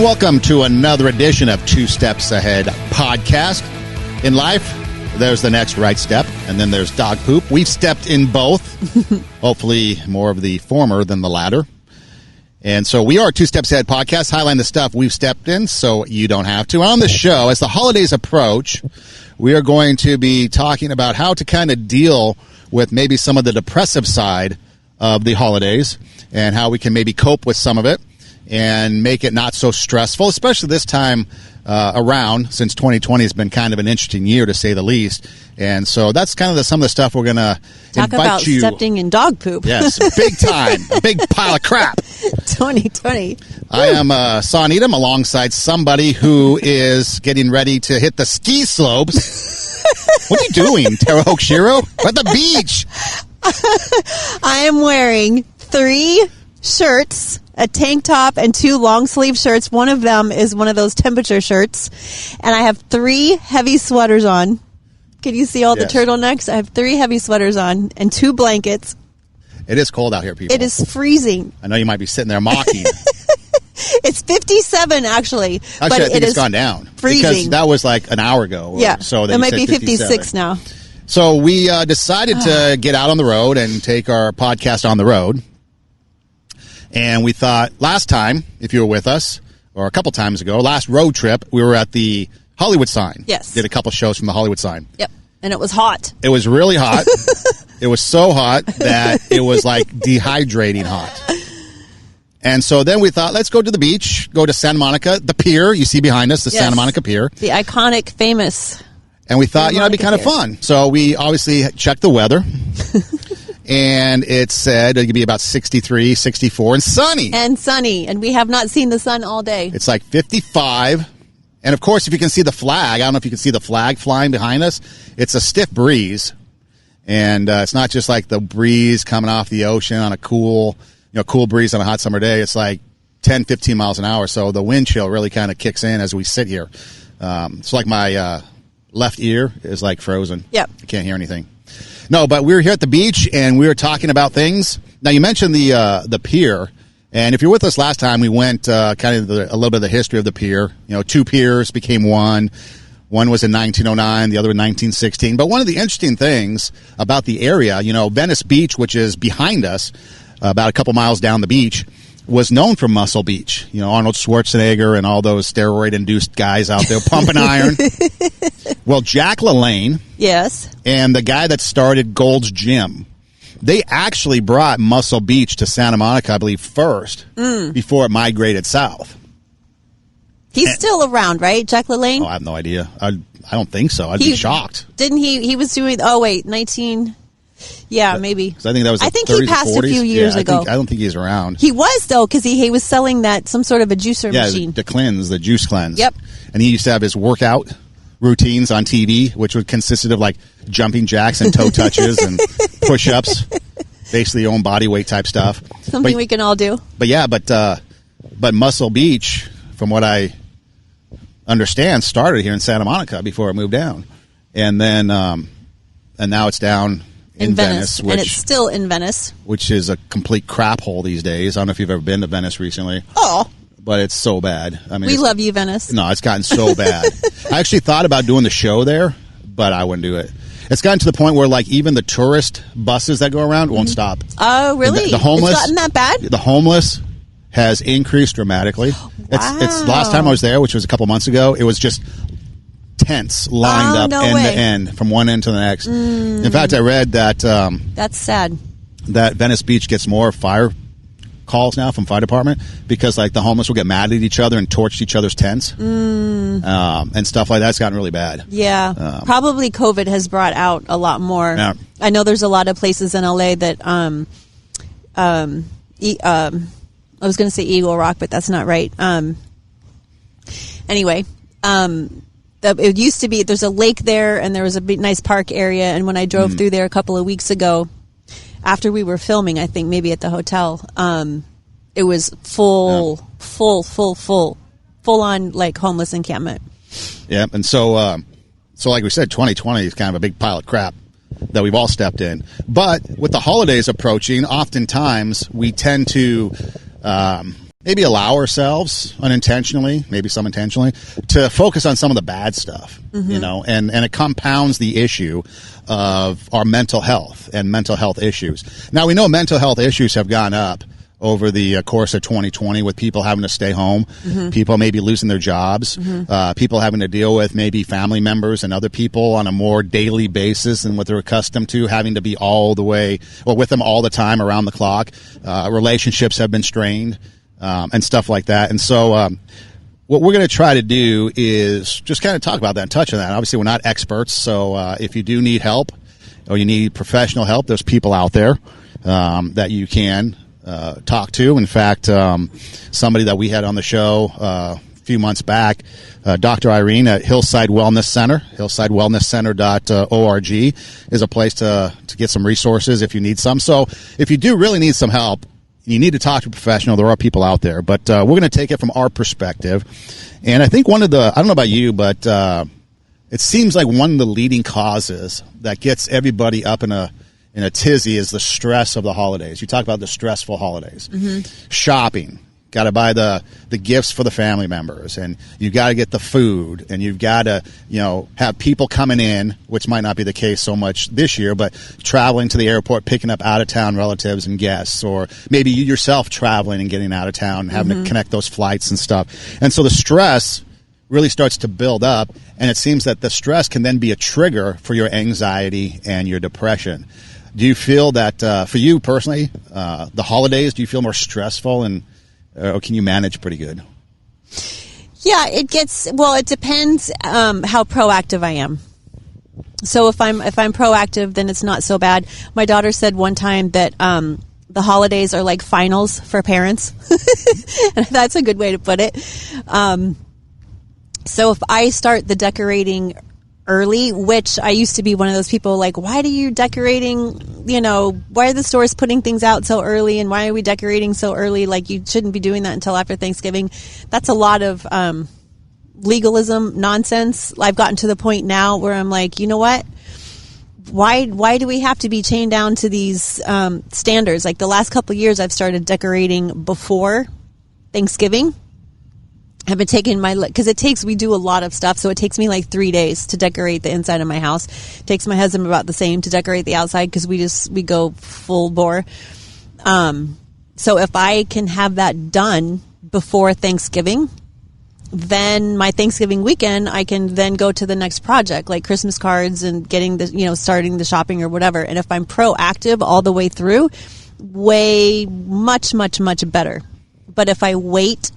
welcome to another edition of Two Steps Ahead podcast. In life, there's the next right step, and then there's dog poop. We've stepped in both, hopefully more of the former than the latter. And so we are Two Steps Ahead podcast, highlighting the stuff we've stepped in so you don't have to. On the show, as the holidays approach, we are going to be talking about how to kind of deal with maybe some of the depressive side of the holidays and how we can maybe cope with some of it and make it not so stressful, especially this time around, since 2020 has been kind of an interesting year, to say the least. And so that's kind of some of the stuff we're going to talk about stepping in dog poop. Yes, big time. A big pile of crap. 2020. I am Son Edom alongside somebody who is getting ready to hit the ski slopes. What are you doing, Tara Hochshiro? We're at the beach. I am wearing 3 shirts, a tank top, and 2 long sleeve shirts. One of them is one of those temperature shirts. And I have 3 heavy sweaters on. Can you see all the turtlenecks? I have 3 heavy sweaters on and 2 blankets. It is cold out here, people. It is freezing. I know you might be sitting there mocking. It's 57, actually. But I think it's gone down. Freezing. Because that was like an hour ago. Yeah. So it might be 56 now. So we decided to get out on the road and take our podcast on the road. And we thought last time, if you were with us, or a couple times ago, last road trip, we were at the Hollywood Sign. Yes. Did a couple shows from the Hollywood Sign. Yep. And it was hot. It was really hot. It was so hot that it was like dehydrating hot. And so then we thought, let's go to the beach, go to Santa Monica, the pier. You see behind us, the Santa Monica Pier. The iconic, famous. And we thought, it'd be kind of fun. So we obviously checked the weather. And it said it could be about 63, 64, and sunny. And we have not seen the sun all day. It's like 55. And, of course, if you can see the flag, I don't know if you can see the flag flying behind us. It's a stiff breeze. And it's not just like the breeze coming off the ocean on a cool breeze on a hot summer day. It's like 10, 15 miles an hour. So the wind chill really kind of kicks in as we sit here. It's like my left ear is like frozen. Yep. I can't hear anything. No, but we were here at the beach, and we were talking about things. Now, you mentioned the pier, and if you're with us last time, we went kind of a little bit of the history of the pier. 2 piers became one. One was in 1909, the other in 1916. But one of the interesting things about the area, Venice Beach, which is behind us, about a couple miles down the beach, was known for Muscle Beach. Arnold Schwarzenegger and all those steroid-induced guys out there pumping iron. Well, Jack LaLanne, yes, and the guy that started Gold's Gym, they actually brought Muscle Beach to Santa Monica, I believe, first, before it migrated south. He's still around, right, Jack LaLanne? Oh, I have no idea. I don't think so. I'd be shocked. Didn't he? He was doing. 19. Yeah, maybe. I think that was. I think he passed a few years ago. I don't think he's around. He was though, because he was selling some sort of a juicer machine. The cleanse, the juice cleanse. Yep. And he used to have his workout routines on TV, which would consisted of like jumping jacks and toe touches and push-ups, basically your own body weight type stuff. Something we can all do. But Muscle Beach, from what I understand, started here in Santa Monica before it moved down, and then and now it's down in Venice, and it's still in Venice, which is a complete crap hole these days. I don't know if you've ever been to Venice recently. Oh. But it's so bad. I mean, we love you, Venice. No, it's gotten so bad. I actually thought about doing the show there, but I wouldn't do it. It's gotten to the point where, like, even the tourist buses that go around won't stop. Oh, really? The homeless. It's gotten that bad? The homeless has increased dramatically. Wow. It's last time I was there, which was a couple months ago, it was just tents lined up end to end, from one end to the next. In fact, I read that that's sad. That Venice Beach gets more fire calls now from fire department because like the homeless will get mad at each other and torch each other's tents and stuff like that. It's gotten really bad. Yeah, probably COVID has brought out a lot more. Yeah. I know there's a lot of places in LA that I was going to say Eagle Rock, but that's not right. Anyway, it used to be, there's a lake there and there was a big, nice park area. And when I drove through there a couple of weeks ago, after we were filming, I think maybe at the hotel, it was full on like homeless encampment. Yeah. And so like we said, 2020 is kind of a big pile of crap that we've all stepped in. But with the holidays approaching, oftentimes we tend to maybe allow ourselves unintentionally, maybe some intentionally, to focus on some of the bad stuff, you know, and it compounds the issue of our mental health and mental health issues. Now, we know mental health issues have gone up over the course of 2020 with people having to stay home, people maybe losing their jobs, people having to deal with maybe family members and other people on a more daily basis than what they're accustomed to, having to be all the way, or with them all the time around the clock. Relationships have been strained. And stuff like that. And so what we're going to try to do is just kind of talk about that and touch on that. Obviously, we're not experts, so if you do need help or you need professional help, there's people out there that you can talk to. In fact, somebody that we had on the show a few months back, Dr. Irene at Hillside Wellness Center, hillsidewellnesscenter.org is a place to get some resources if you need some. So if you do really need some help, you need to talk to a professional. There are people out there, but we're going to take it from our perspective. And I think one of the, I don't know about you, but it seems like one of the leading causes that gets everybody up in a tizzy is the stress of the holidays. You talk about the stressful holidays. Shopping. Got to buy the gifts for the family members, and you got to get the food, and you've got to, you know, have people coming in, which might not be the case so much this year, but traveling to the airport, picking up out of town relatives and guests, or maybe you yourself traveling and getting out of town and having to connect those flights and stuff. And so the stress really starts to build up, and it seems that the stress can then be a trigger for your anxiety and your depression. Do you feel that for you personally, the holidays, do you feel more stressful, and or can you manage pretty good? Yeah, it depends how proactive I am. So if I'm proactive, then it's not so bad. My daughter said one time that the holidays are like finals for parents. And that's a good way to put it. So if I start the decorating early, which I used to be one of those people like, why are you decorating, you know, why are the stores putting things out so early, and why are we decorating so early? Like, you shouldn't be doing that until after Thanksgiving. That's a lot of legalism nonsense. I've gotten to the point now where I'm like, you know what? Why do we have to be chained down to these standards? Like, the last couple of years I've started decorating before Thanksgiving. I've been taking because we do a lot of stuff, so it takes me like 3 days to decorate the inside of my house. It takes my husband about the same to decorate the outside, because we go full bore. So if I can have that done before Thanksgiving, then my Thanksgiving weekend, I can then go to the next project, like Christmas cards and getting the, you know, starting the shopping or whatever. And if I'm proactive all the way through, much better. But if I wait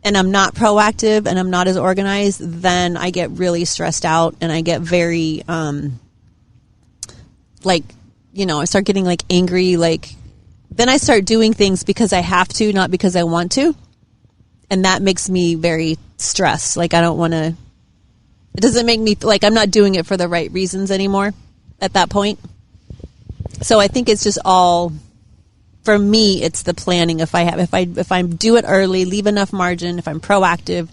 and I'm not proactive and I'm not as organized, then I get really stressed out, and I get very, I start getting like angry. Like, then I start doing things because I have to, not because I want to. And that makes me very stressed. Like, I don't want to, it doesn't make me like I'm not doing it for the right reasons anymore at that point. So I think it's just all, for me, it's the planning. If I do it early, leave enough margin, if I'm proactive,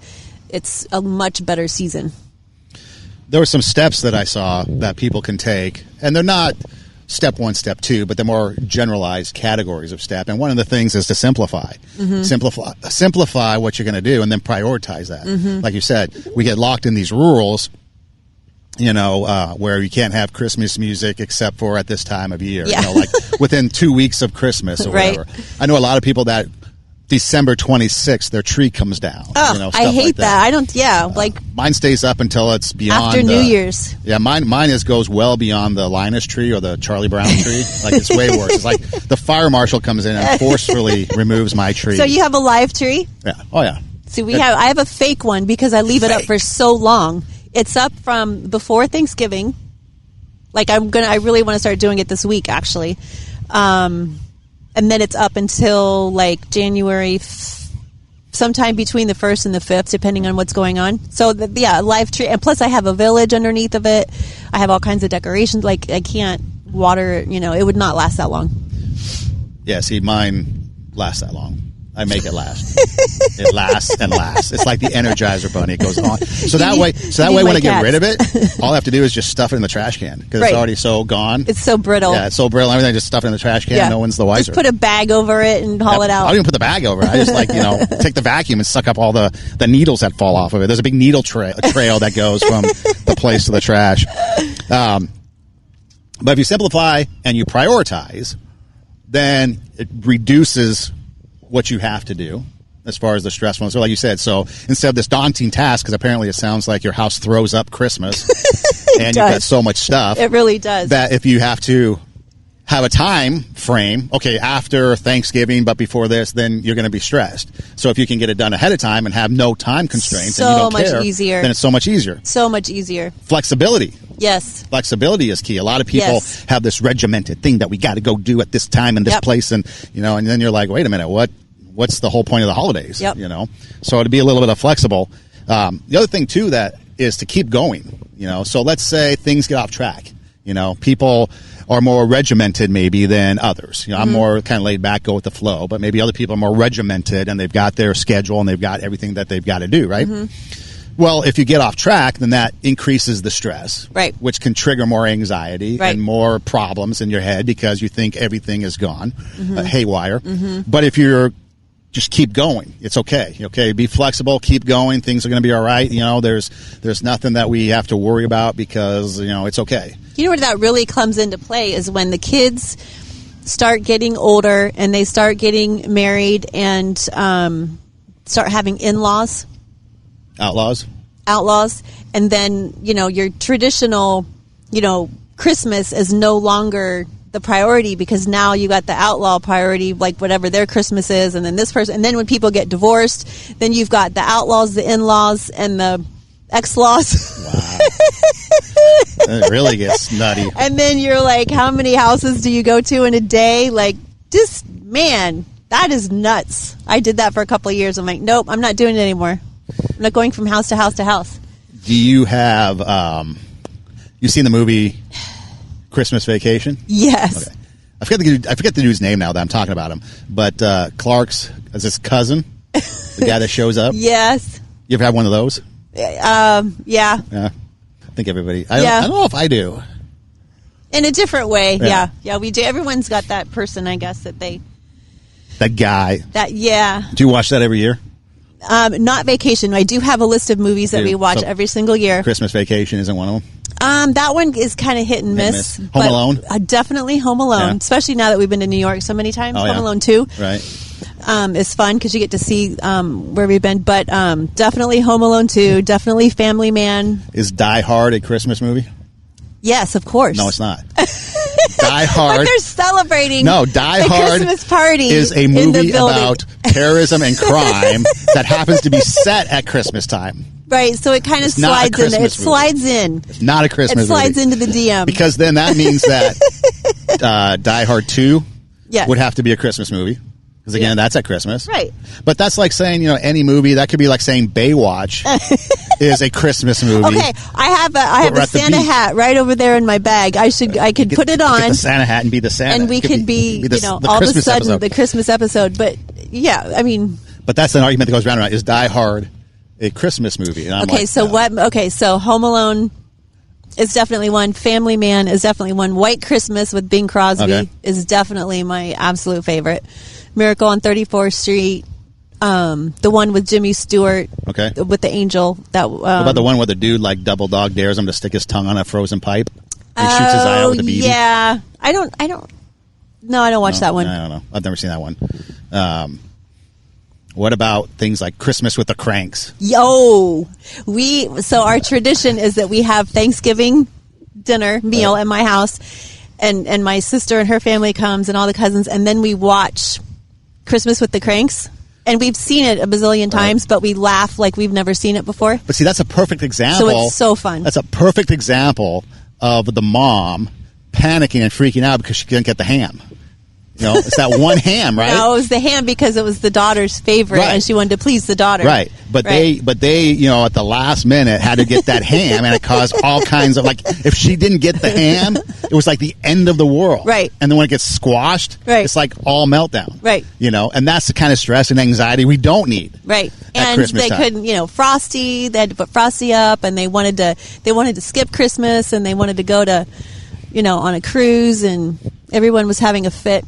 it's a much better season. There were some steps that I saw that people can take, and they're not step one, step two, but they're more generalized categories of step. And one of the things is to simplify. Simplify what you're going to do, and then prioritize that. Like you said, we get locked in these rules, you know, where you can't have Christmas music except for at this time of year, you know, like within 2 weeks of Christmas or whatever. I know a lot of people that December 26th, their tree comes down. Oh, you know, I hate like that. I don't, like. Mine stays up until it's beyond. After New Year's. Yeah, mine goes well beyond the Linus tree or the Charlie Brown tree. Like, it's way worse. It's like the fire marshal comes in and forcefully removes my tree. So you have a live tree? Yeah. Oh, yeah. See, I have a fake one because I leave it up for so long. It's up from before Thanksgiving. Like, I really want to start doing it this week, actually. And then it's up until like January, sometime between the 1st and the 5th, depending on what's going on. So live tree. And plus I have a village underneath of it. I have all kinds of decorations. Like, I can't water, you know, it would not last that long. Yeah. See, mine lasts that long. I make it last. It lasts and lasts. It's like the Energizer Bunny. It goes on. So that way, when I get rid of it, all I have to do is just stuff it in the trash can because it's already so gone. It's so brittle. Yeah, it's so brittle. Everything, just stuff it in the trash can. No one's the wiser. Just put a bag over it and haul it out. I don't even put the bag over it. I just take the vacuum and suck up all the needles that fall off of it. There's a big needle trail that goes from the place to the trash. But if you simplify and you prioritize, then it reduces what you have to do as far as the stressful. So like you said, so instead of this daunting task, because apparently it sounds like your house throws up Christmas and you've got so much stuff. It really does. That if you have to have a time frame, okay, after Thanksgiving, but before this, then you're going to be stressed. So if you can get it done ahead of time and have no time constraints and you don't care, then it's so much easier. So much easier. Flexibility. Yes. Flexibility is key. A lot of people have this regimented thing that we got to go do at this time and this place, and and then you're like, wait a minute, what's the whole point of the holidays? Yep. So to be a little bit of flexible. The other thing too that is to keep going. So let's say things get off track. People are more regimented maybe than others. I'm more kind of laid back, go with the flow, but maybe other people are more regimented and they've got their schedule and they've got everything that they've got to do, right? Well, if you get off track, then that increases the stress, right? Which can trigger more anxiety and more problems in your head because you think everything is gone, haywire. But if you're just keep going, it's okay. Okay, be flexible, keep going. Things are going to be all right. There's nothing that we have to worry about because it's okay. You know where that really comes into play is when the kids start getting older and they start getting married and start having in-laws. Outlaws, and then your traditional Christmas is no longer the priority because now you got the outlaw priority, like whatever their Christmas is, and then this person, and then when people get divorced, then you've got the outlaws, the in-laws, and the ex-laws. Wow. It really gets nutty. And then you're like, how many houses do you go to in a day? Like, just, man, that is nuts. I did that for a couple of years. I'm like, nope, I'm not doing it anymore. I'm not going from house to house to house. Do you have, you've seen the movie Christmas Vacation? Yes. Okay. I forget the dude's name now that I'm talking about him, but Clark's is his cousin, the guy that shows up. Yes. You ever have one of those? Yeah. Yeah. I think everybody. I don't know if I do. In a different way. Yeah. Yeah, we do. Everyone's got that person, I guess, that they. That guy. Yeah. Do you watch that every year? Not Vacation. I do have a list of movies that we watch every single year. Christmas Vacation isn't one of them? That one is kind of hit and miss. Home Alone? Definitely Home Alone, especially now that we've been to New York so many times. Home Alone 2. Right. Is fun because you get to see where we've been. But definitely Home Alone 2. Definitely Family Man. Is Die Hard a Christmas movie? Yes, of course. No, it's not. Die Hard. But they're celebrating. No, Die Hard Christmas party is a movie about terrorism and crime that happens to be set at Christmas time. Right, so it kind of slides in. It slides in. It's not a Christmas movie. It slides into the DM. Because then that means that Die Hard 2 would have to be a Christmas movie. Because again, that's at Christmas. Right. But that's like saying, any movie, that could be like saying Baywatch is a Christmas movie. Okay, I have a Santa hat right over there in my bag. I could put it on. Get the Santa hat and be the Santa. And we could be all of a sudden the Christmas episode. But yeah, I mean. But that's an argument that goes round and round. Is Die Hard a Christmas movie? And I'm okay, so what? Okay, so Home Alone is definitely one. Family Man is definitely one. White Christmas with Bing Crosby is definitely my absolute favorite. Miracle on 34th Street, the one with Jimmy Stewart, with the angel. What about the one where the dude like double dog dares him to stick his tongue on a frozen pipe? He shoots his eye out with a BB. Yeah, I don't watch that one. I don't know. I've never seen that one. What about things like Christmas with the Cranks? So our tradition is that we have Thanksgiving dinner meal at my house, and my sister and her family comes and all the cousins, and then we watch Christmas with the Cranks. And we've seen it a bazillion times, but we laugh like we've never seen it before. But see, that's a perfect example. So it's so fun. That's a perfect example of the mom panicking and freaking out because she couldn't get the ham. You know, it's that one ham, right? No, it was the ham because it was the daughter's favorite, Right. and she wanted to please the daughter. Right. But they, you know, at the last minute had to get that ham, and it caused all kinds of, like, if she didn't get the ham, it was like the end of the world. Right. And then when it gets squashed, Right. it's like all meltdown. Right. You know, and that's the kind of stress and anxiety we don't need. Right. At And Christmas they time. couldn't, you know, Frosty, they had to put Frosty up, and they wanted to skip Christmas, and they wanted to go to, you know, on a cruise, and everyone was having a fit.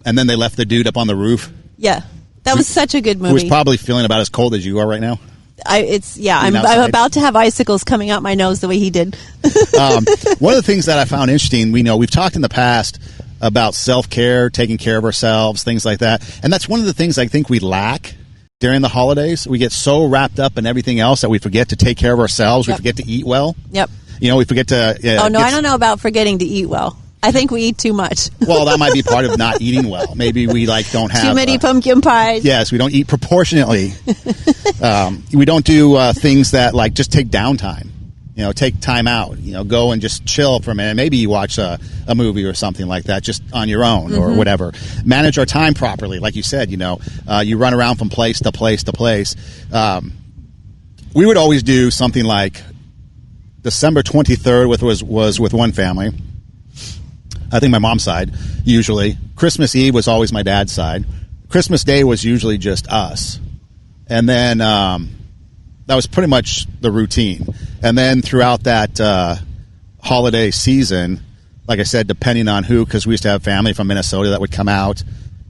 And then they left the dude up on the roof, Yeah. That was such a good who was movie. probably feeling about as cold as you are right now. I'm outside. about to have icicles coming out my nose the way he did. One of the things that I found interesting, we've talked in the past about self-care, taking care of ourselves, things like that. And that's one of the things I think we lack during the holidays. We get so wrapped up in everything else that we forget to take care of ourselves. We Yep. forget to eat well. Yep. You know, we forget to... Oh, no, I don't know about forgetting to eat well. I think we eat too much. Well, that might be part of not eating well. Maybe we don't have... Too many pumpkin pies. Yes, we don't eat proportionately. We don't do things that, like, just take downtime. You know, take time out. You know, go and just chill for a minute. Maybe you watch a movie or something like that, just on your own or whatever. Manage our time properly, like you said. You know, you run around from place to place to place. We would always do something like December 23rd was with one family. I think my mom's side, usually. Christmas Eve was always my dad's side. Christmas Day was usually just us. And then that was pretty much the routine. And then throughout that holiday season, like I said, depending on who, because we used to have family from Minnesota that would come out,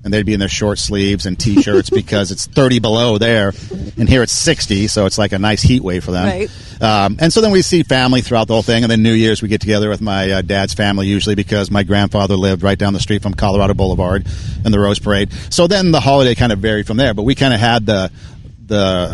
and they'd be in their short sleeves and T-shirts because it's 30 below there, and here it's 60, so it's like a nice heat wave for them. Right. And so then we see family throughout the whole thing, and then New Year's we get together with my dad's family usually because my grandfather lived right down the street from Colorado Boulevard and the Rose Parade. So then the holiday kind of varied from there, but we kind of had the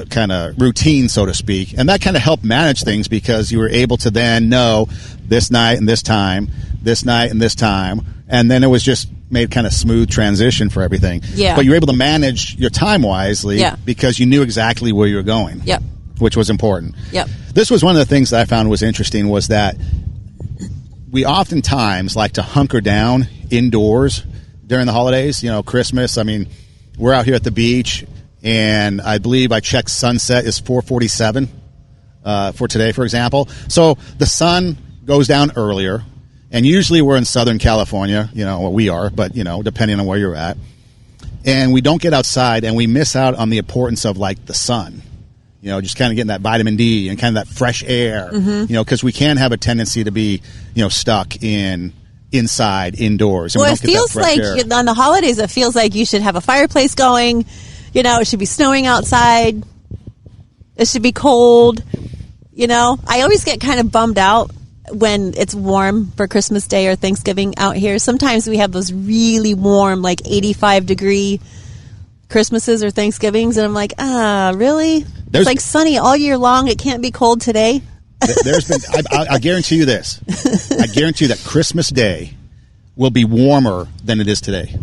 kind of routine, so to speak, and that kind of helped manage things because you were able to then know this night and this time, this night and this time, and then it was just made kind of smooth transition for everything. Yeah. But you were able to manage your time wisely Yeah. because you knew exactly where you were going. Yep. Which was important. Yep. This was one of the things that I found was interesting was that we oftentimes like to hunker down indoors during the holidays. You know, Christmas, I mean, we're out here at the beach, and I believe I checked sunset is 4:47 for today, for example. So the sun goes down earlier, and usually we're in Southern California, you know, well, we are, but, you know, depending on where you're at. And we don't get outside, and we miss out on the importance of, like, the sun. You know, just kind of getting that vitamin D and kind of that fresh air, you know, because we can have a tendency to be, you know, stuck inside, indoors. And Well, we it don't get that feels fresh like air. on the holidays, it feels like you should have a fireplace going. You know, it should be snowing outside. It should be cold. You know, I always get kind of bummed out when it's warm for Christmas Day or Thanksgiving out here. Sometimes we have those really warm, like 85-degree Christmases or Thanksgivings, and I'm like, really? There's- It's like sunny all year long. It can't be cold today. There's been, I guarantee you this. I guarantee you that Christmas Day will be warmer than it is today.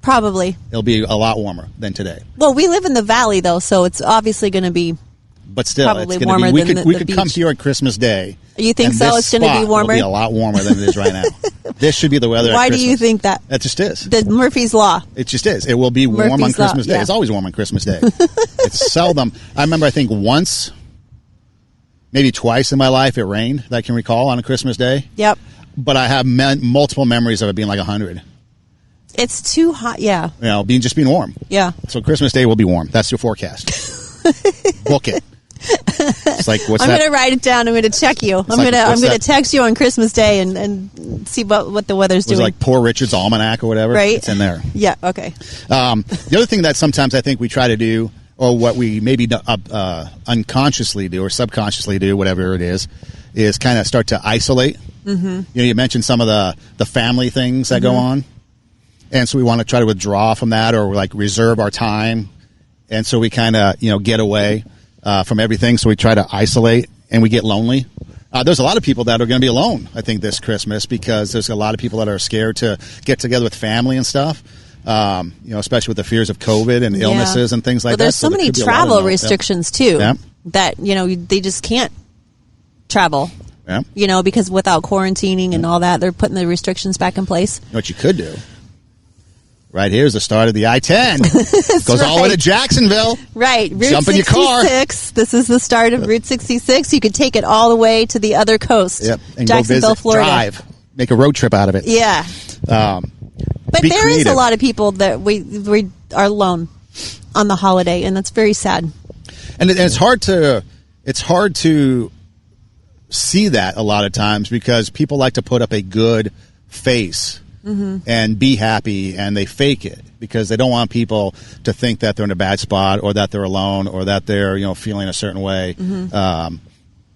Probably. It'll be a lot warmer than today. Well, we live in the valley, though, so it's obviously going to be. But still, Probably it's going warmer to be. than We the could come beach. here on Christmas Day. You think and so? this It's gonna be spot will warmer? be a lot warmer than it is right now. This should be the weather. Why at do you Christmas. think that? That just is. The Murphy's Law. It just is. It will be warm on Murphy's Law, Christmas Day. yeah. It's always warm on Christmas Day. It's seldom. I remember, I think once, maybe twice in my life, it rained that I can recall on a Christmas Day. Yep. But I have multiple memories of it being like 100. It's too hot. Yeah. You know, being warm. Yeah. So Christmas Day will be warm. That's your forecast. Book it. It's like, what's I'm that? going to write it down. I'm going to check you. I'm like, going what's to that? text you on Christmas Day and see what the weather's Was it doing. like Poor Richard's Almanac or whatever? Right. It's in there. Yeah. Okay. The other thing that sometimes I think we try to do, or what we maybe unconsciously do or subconsciously do, whatever it is kind of start to isolate. Mm-hmm. You know, you mentioned some of the family things that go on. And so we want to try to withdraw from that or like reserve our time. And so we kind of, you know, get away from everything. So we try to isolate and we get lonely. There's a lot of people that are going to be alone, I think, this Christmas because there's a lot of people that are scared to get together with family and stuff. You know, especially with the fears of COVID and illnesses and things like well, that. there's so there many could be a lot of travel them. restrictions too Yeah. that, you know, they just can't travel. Yeah. You know, because without quarantining and all that, they're putting the restrictions back in place. You know what you could do Right here's the start of the I-10. Goes all the way to Jacksonville. Right. Route Jump in 66. your car. This is the start of Route 66. You could take it all the way to the other coast. Yep. And Jacksonville, go visit, Florida. drive, make a road trip out of it. Yeah. But there is a lot of people that we are alone on the holiday, and that's very sad. And it's hard to see that a lot of times because people like to put up a good face and be happy, and they fake it because they don't want people to think that they're in a bad spot or that they're alone or that they're feeling a certain way.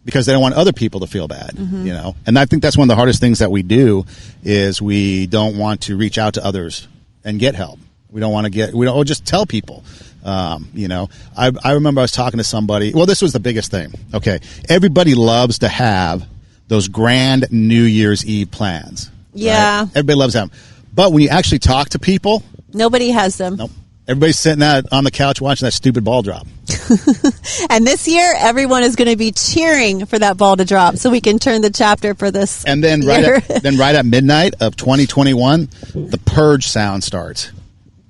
Because they don't want other people to feel bad, And I think that's one of the hardest things that we do is we don't want to reach out to others and get help. We don't just tell people. I remember I was talking to somebody. Well, this was the biggest thing. Okay. Everybody loves to have those grand New Year's Eve plans. Yeah. Right? Everybody loves them. But when you actually talk to people, nobody has them. Nope. Everybody's sitting on the couch watching that stupid ball drop. And this year, everyone is going to be cheering for that ball to drop so we can turn the chapter for this. And then right at midnight of 2021, the purge sound starts.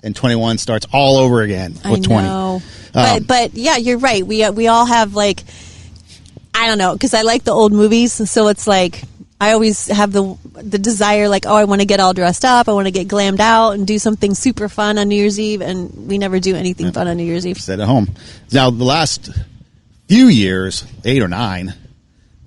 And 21 starts all over again with 20. Know. But yeah, you're right. We all have I don't know, because I like the old movies. So it's I always have the desire, I want to get all dressed up. I want to get glammed out and do something super fun on New Year's Eve. And we never do anything fun on New Year's Eve. Sit at home. Now, the last few years, 8 or 9,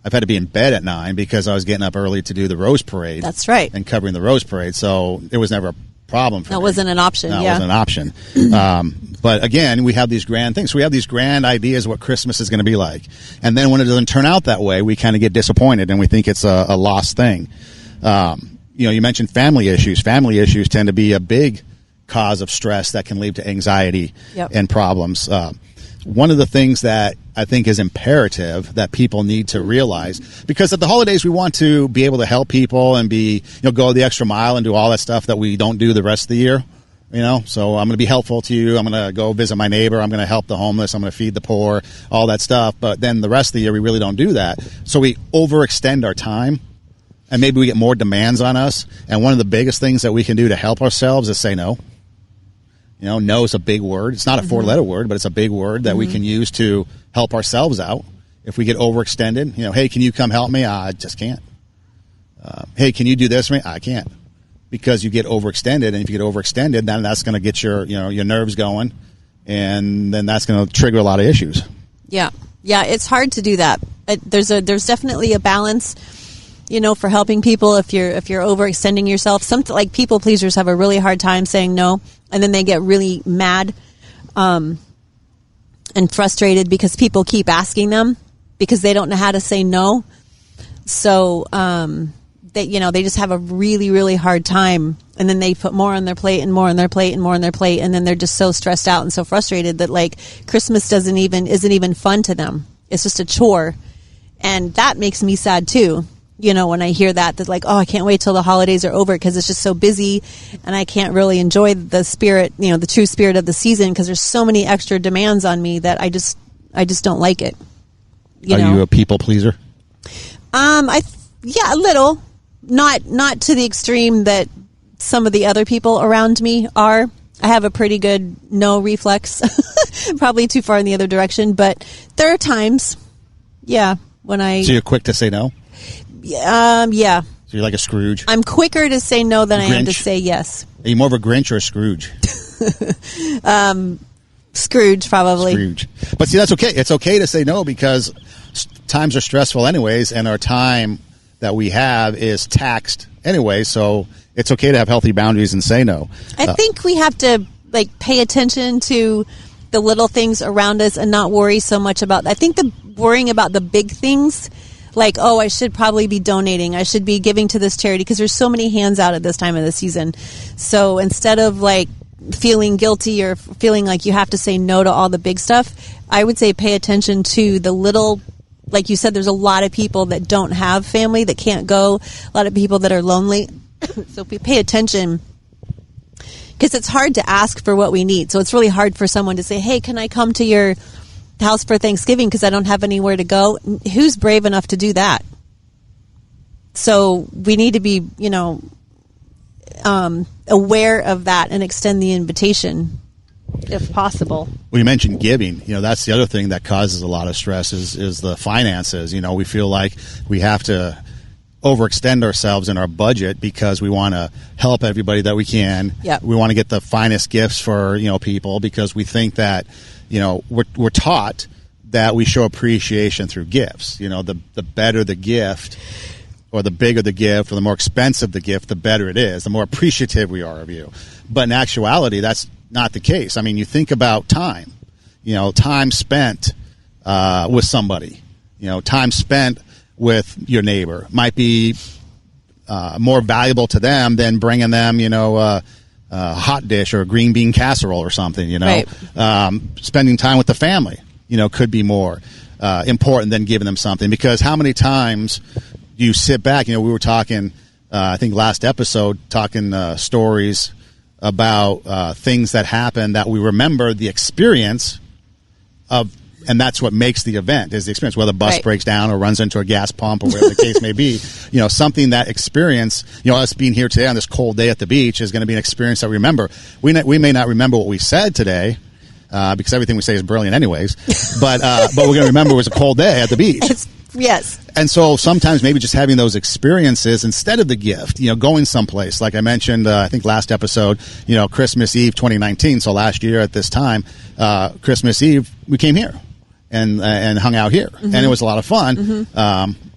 I've had to be in bed at 9 because I was getting up early to do the Rose Parade. That's right. And covering the Rose Parade. So it was never a problem for me. That wasn't an option. No, yeah. it wasn't an option. But again, we have these grand things. So we have these grand ideas of what Christmas is going to be like. And then when it doesn't turn out that way, we kind of get disappointed and we think it's a lost thing. You mentioned family issues. Family issues tend to be a big cause of stress that can lead to anxiety and problems. One of the things that I think is imperative that people need to realize, because at the holidays we want to be able to help people and go the extra mile and do all that stuff that we don't do the rest of the year. So I'm going to be helpful to you. I'm going to go visit my neighbor. I'm going to help the homeless. I'm going to feed the poor, all that stuff. But then the rest of the year, we really don't do that. So we overextend our time and maybe we get more demands on us. And one of the biggest things that we can do to help ourselves is say no. No is a big word. It's not a 4-letter word, but it's a big word that we can use to help ourselves out. If we get overextended, hey, can you come help me? I just can't. Hey, can you do this for me? I can't. Because you get overextended, and if you get overextended, then that's going to get your nerves going, and then that's going to trigger a lot of issues. Yeah, it's hard to do that. There's definitely a balance, for helping people. If you're overextending yourself, something like people pleasers have a really hard time saying no, and then they get really mad, and frustrated because people keep asking them because they don't know how to say no. So, they just have a really, really hard time, and then they put more on their plate and more on their plate and more on their plate, and then they're just so stressed out and so frustrated that Christmas isn't even fun to them. It's just a chore, and that makes me sad too. When I hear that I can't wait till the holidays are over because it's just so busy, and I can't really enjoy the spirit, the true spirit of the season because there's so many extra demands on me that I just don't like it. Are you a people pleaser? Yeah, a little. Not to the extreme that some of the other people around me are. I have a pretty good no reflex, probably too far in the other direction, but there are times, when So you're quick to say no? Yeah. So you're like a Scrooge? I'm quicker to say no than I am to Grinch? say yes. Are you more of a Grinch or a Scrooge? Scrooge, probably. Scrooge. But see, that's okay. It's okay to say no because times are stressful anyways, and our time that we have is taxed anyway, so it's okay to have healthy boundaries and say no. I think we have to pay attention to the little things around us and not worry so much about. I think the worrying about the big things, I should probably be donating, I should be giving to this charity because there's so many hands out at this time of the season. So instead of feeling guilty or feeling like you have to say no to all the big stuff, I would say pay attention to the little. Like you said, there's a lot of people that don't have family, that can't go, a lot of people that are lonely. So if we pay attention, because it's hard to ask for what we need. So it's really hard for someone to say, hey, can I come to your house for Thanksgiving because I don't have anywhere to go? Who's brave enough to do that? So we need to be, aware of that and extend the invitation if possible. Well, you mentioned giving. That's the other thing that causes a lot of stress is the finances. We feel like we have to overextend ourselves in our budget because we want to help everybody that we can. Yep. We want to get the finest gifts for, people because we think that, we're taught that we show appreciation through gifts. The better the gift or the bigger the gift or the more expensive the gift, the better it is, the more appreciative we are of you. But in actuality, that's not the case. I mean, you think about time, time spent with somebody, time spent with your neighbor might be more valuable to them than bringing them, a hot dish or a green bean casserole or something, Right. Spending time with the family, could be more important than giving them something. Because how many times do you sit back, we were talking, I think last episode, talking stories about things that happen that we remember the experience of. And that's what makes the event is the experience, whether a bus Right. breaks down or runs into a gas pump or whatever the case may be. Something that experience, us being here today on this cold day at the beach is going to be an experience that we remember. We may not remember what we said today because everything we say is brilliant anyways, but we're going to remember it was a cold day at the beach. Yes. And so sometimes maybe just having those experiences instead of the gift, going someplace. Like I mentioned, I think last episode, Christmas Eve 2019. So last year at this time, Christmas Eve, we came here. And hung out here, and it was a lot of fun.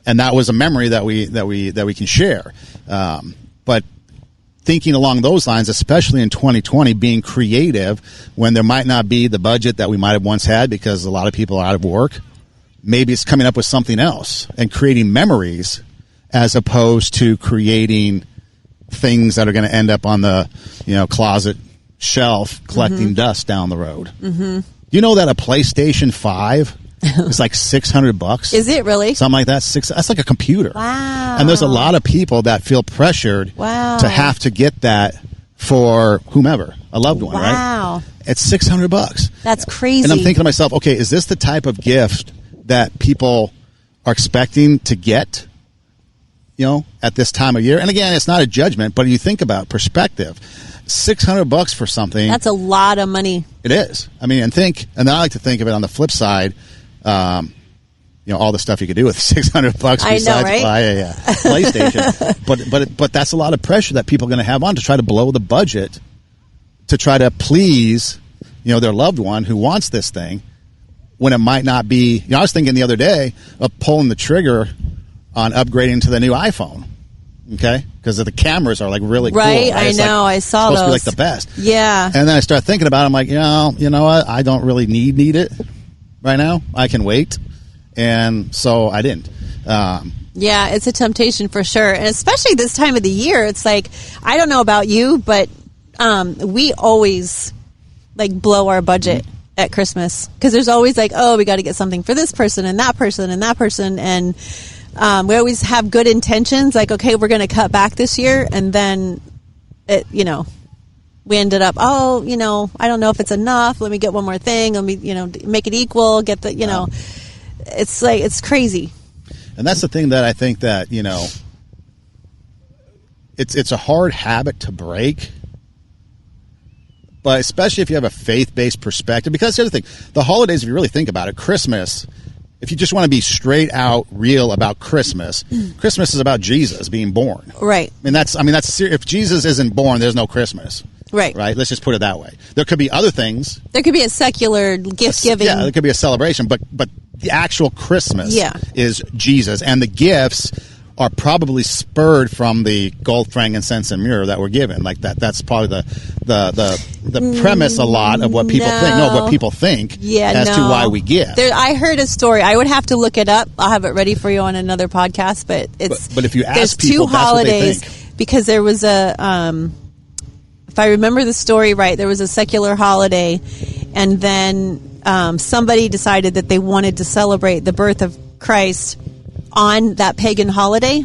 And that was a memory that we can share. But thinking along those lines, especially in 2020, being creative when there might not be the budget that we might have once had because a lot of people are out of work. Maybe it's coming up with something else and creating memories as opposed to creating things that are going to end up on the closet shelf collecting dust down the road. You know that a PlayStation 5 is like $600? Is it really? Something like that. That's like a computer. Wow. And there's a lot of people that feel pressured Wow. to have to get that for whomever, a loved one, right? Wow. It's $600. That's crazy. And I'm thinking to myself, okay, is this the type of gift that people are expecting to get, at this time of year? And again, it's not a judgment, but you think about perspective. $600 for something. That's a lot of money. It is. I mean, and then I like to think of it on the flip side, all the stuff you could do with $600 besides I know, right? buy a PlayStation. but that's a lot of pressure that people are going to have on to try to blow the budget to try to please, their loved one who wants this thing when it might not be. I was thinking the other day of pulling the trigger on upgrading to the new iPhone. Okay, because the cameras are like really Right, cool. I know. I saw supposed to be those. like the best. Yeah. And then I start thinking about it. I'm like, you know what? I don't really need it right now. I can wait. And so I didn't. Yeah, it's a temptation for sure. And especially this time of the year, it's like, I don't know about you, but we always blow our budget at Christmas because there's always we got to get something for this person and that person and that person. And we always have good intentions, okay, we're going to cut back this year, and then we ended up, I don't know if it's enough. Let me get one more thing. Let me, make it equal. Get the, it's it's crazy. And that's the thing that I think that it's a hard habit to break. But especially if you have a faith-based perspective, because the other thing, the holidays, if you really think about it, Christmas. If you just want to be straight out real about Christmas, Christmas is about Jesus being born. Right. That's if Jesus isn't born, there's no Christmas. Right. Right. Let's just put it that way. There could be other things. There could be a secular gift giving. Yeah, there could be a celebration, but the actual Christmas is Jesus, and the gifts are probably spurred from the gold, frankincense, and myrrh that were given. Like that. That's probably the premise a lot of what people think. No, what people think as to why we give. I heard a story. I would have to look it up. I'll have it ready for you on another podcast. But but if you ask there's people, two that's holidays what they think. because there was a if I remember the story right, there was a secular holiday, and then somebody decided that they wanted to celebrate the birth of Christ on that pagan holiday.